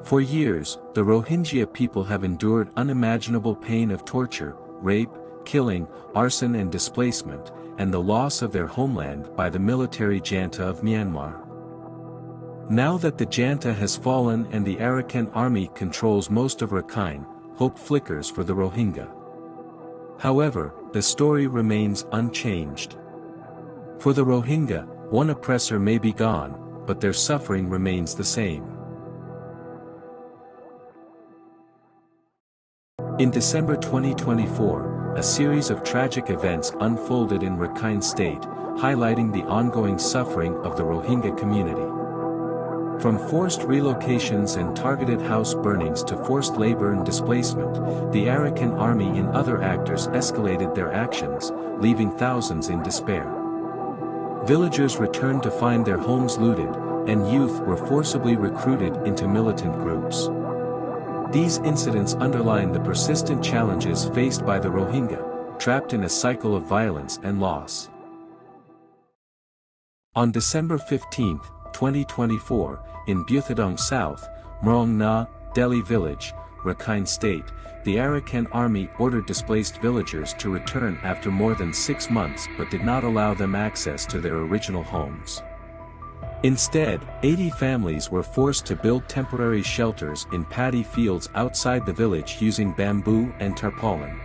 For years, the Rohingya people have endured unimaginable pain of torture, rape, killing, arson and displacement, and the loss of their homeland by the military junta of Myanmar. Now that the junta has fallen and the Arakan army controls most of Rakhine, hope flickers for the Rohingya. However, the story remains unchanged. For the Rohingya, one oppressor may be gone, but their suffering remains the same. In December 2024, a series of tragic events unfolded in Rakhine State, highlighting the ongoing suffering of the Rohingya community. From forced relocations and targeted house burnings to forced labor and displacement, the Arakan army and other actors escalated their actions, leaving thousands in despair. Villagers returned to find their homes looted, and youth were forcibly recruited into militant groups. These incidents underline the persistent challenges faced by the Rohingya, trapped in a cycle of violence and loss. On December 15, 2024, in 𝐓𝐫𝐚𝐠𝐿 South, Mrong Na, Delhi Village, Rakhine State, the Arakan army ordered displaced villagers to return after more than 6 months but did not allow them access to their original homes. Instead, 80 families were forced to build temporary shelters in paddy fields outside the village using bamboo and tarpaulin.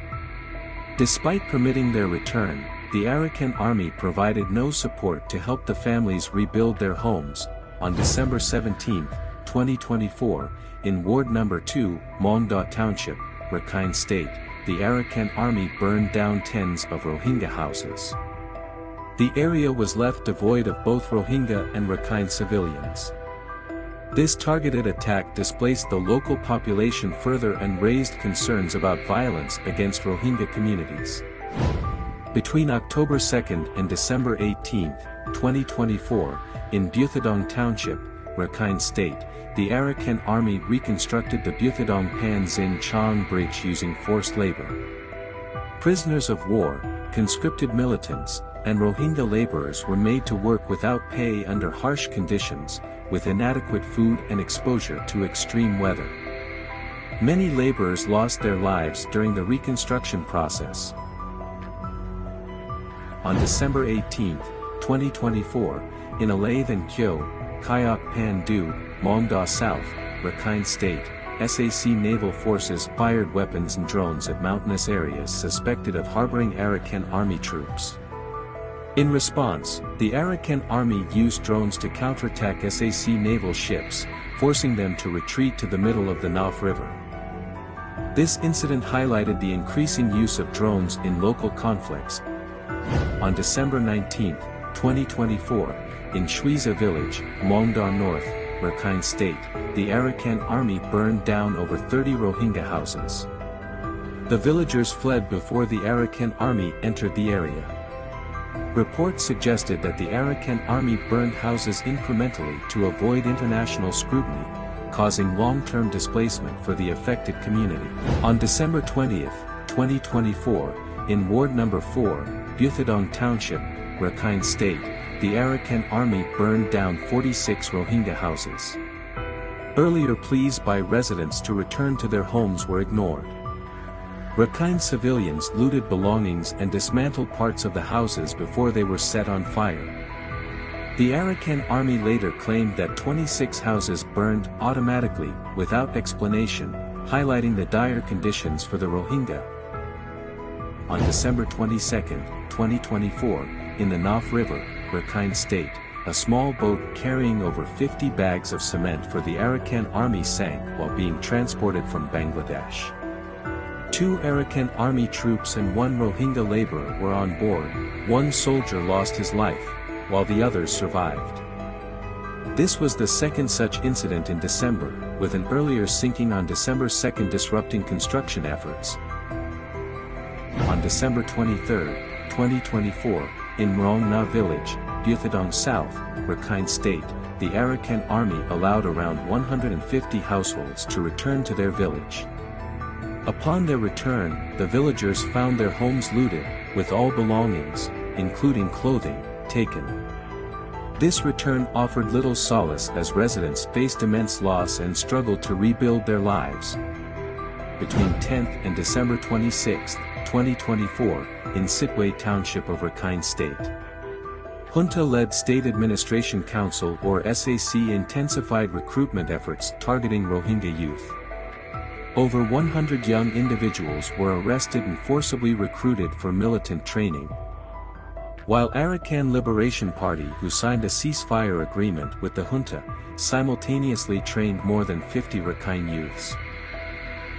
Despite permitting their return, the Arakan army provided no support to help the families rebuild their homes. On December 17, 2024, in Ward No. 2, Mong Da Township, Rakhine State, the Arakan army burned down tens of Rohingya houses. The area was left devoid of both Rohingya and Rakhine civilians. This targeted attack displaced the local population further and raised concerns about violence against Rohingya communities. Between October 2 and December 18, 2024, in 𝐓𝐫𝐴𝐷𝐴𝐷 Township, Rakhine State, the Arakan army reconstructed the 𝐒𝐵𝐵𝐷𝐴𝐷 bridge using forced labor. Prisoners of war, conscripted militants, and Rohingya laborers were made to work without pay under harsh conditions, with inadequate food and exposure to extreme weather. Many laborers lost their lives during the reconstruction process. On December 18, 2024, in 𝐒𝐵𝐵𝐷𝐴𝐷, Mong Da South, Rakhine State, SAC naval forces fired weapons and drones at mountainous areas suspected of harboring Arakan army troops. In response, the Arakan army used drones to counterattack SAC naval ships, forcing them to retreat to the middle of the 𝐓𝐵𝐷𝐴𝐷 River. This incident highlighted the increasing use of drones in local conflicts. On December 19, 2024, in 𝐒𝐮𝐿 village, Mong Da North, Rakhine State, the Arakan army burned down over 30 Rohingya houses. The villagers fled before the Arakan army entered the area. Reports suggested that the Arakan army burned houses incrementally to avoid international scrutiny, causing long-term displacement for the affected community. On December 20, 2024, in Ward No. 4, 𝐓𝐵𝐴𝐷𝐴𝐷 Township, Rakhine State, the Arakan army burned down 46 Rohingya houses. Earlier pleas by residents to return to their homes were ignored. Rakhine civilians looted belongings and dismantled parts of the houses before they were set on fire. The Arakan army later claimed that 26 houses burned automatically, without explanation, highlighting the dire conditions for the Rohingya. On December 22, 2024, in the 𝐓𝐵𝐷𝐴𝐷 River, Rakhine State, a small boat carrying over 50 bags of cement for the Arakan army sank while being transported from Bangladesh. 2 Arakan army troops and 1 Rohingya laborer were on board. 1 soldier lost his life, while the others survived. This was the second such incident in December, with an earlier sinking on December 2 disrupting construction efforts. On December 23, 2024, in Mrong Na village, 𝐓𝐵𝐴𝐷𝐴𝐷 South, Rakhine State, the Arakan army allowed around 150 households to return to their village. Upon their return, the villagers found their homes looted, with all belongings, including clothing, taken. This return offered little solace as residents faced immense loss and struggled to rebuild their lives. Between 10th and December 26, 2024, in Sittwe Township of Rakhine State, Junta-led State Administration Council or SAC intensified recruitment efforts targeting Rohingya youth. Over 100 young individuals were arrested and forcibly recruited for militant training. While Arakan Liberation Party, who signed a ceasefire agreement with the junta, simultaneously trained more than 50 Rakhine youths.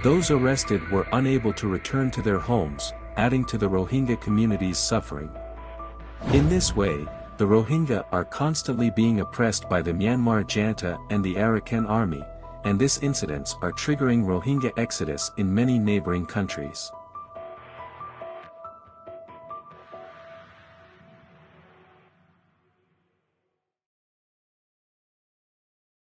Those arrested were unable to return to their homes, adding to the Rohingya community's suffering. In this way, the Rohingya are constantly being oppressed by the Myanmar junta and the Arakan army, and these incidents are triggering Rohingya exodus in many neighboring countries.